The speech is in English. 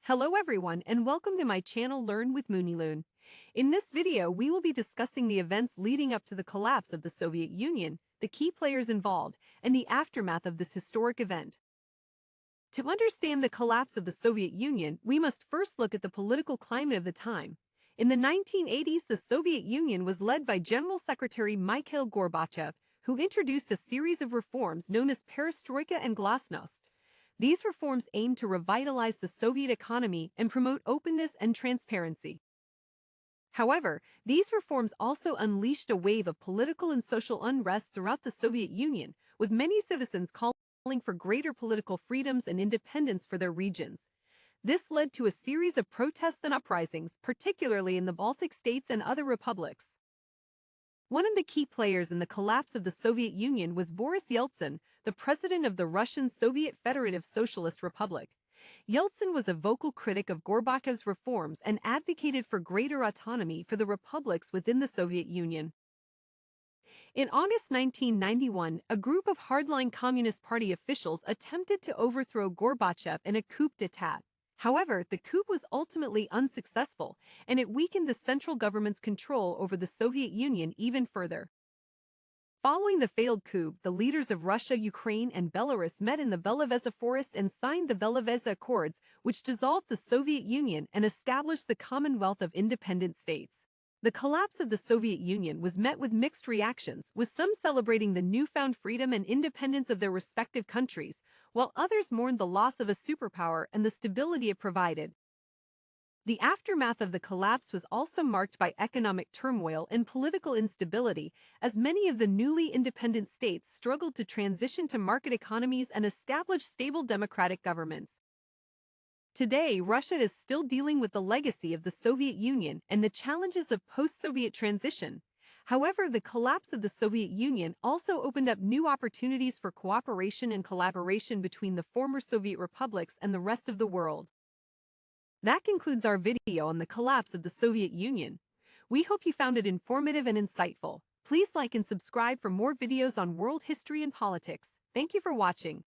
Hello everyone and welcome to my channel Learn with Mooniloon. In this video we will be discussing the events leading up to the collapse of the Soviet Union, the key players involved, and the aftermath of this historic event. To understand the collapse of the Soviet Union, we must first look at the political climate of the time. In the 1980s, the Soviet Union was led by General Secretary Mikhail Gorbachev, who introduced a series of reforms known as perestroika and glasnost. These reforms aimed to revitalize the Soviet economy and promote openness and transparency. However, these reforms also unleashed a wave of political and social unrest throughout the Soviet Union, with many citizens calling for greater political freedoms and independence for their regions. This led to a series of protests and uprisings, particularly in the Baltic states and other republics. One of the key players in the collapse of the Soviet Union was Boris Yeltsin, the president of the Russian Soviet Federative Socialist Republic. Yeltsin was a vocal critic of Gorbachev's reforms and advocated for greater autonomy for the republics within the Soviet Union. In August 1991, a group of hardline Communist Party officials attempted to overthrow Gorbachev in a coup detat. However, the coup was ultimately unsuccessful, and it weakened the central government's control over the Soviet Union even further. Following the failed coup, the leaders of Russia, Ukraine, and Belarus met in the Belovezha Forest and signed the Belovezha Accords, which dissolved the Soviet Union and established the Commonwealth of Independent States. The collapse of the Soviet Union was met with mixed reactions, with some celebrating the newfound freedom and independence of their respective countries, while others mourned the loss of a superpower and the stability it provided. The aftermath of the collapse was also marked by economic turmoil and political instability, as many of the newly independent states struggled to transition to market economies and establish stable democratic governments. Today, Russia is still dealing with the legacy of the Soviet Union and the challenges of post-Soviet transition. However, the collapse of the Soviet Union also opened up new opportunities for cooperation and collaboration between the former Soviet republics and the rest of the world. That concludes our video on the collapse of the Soviet Union. We hope you found it informative and insightful. Please like and subscribe for more videos on world history and politics. Thank you for watching.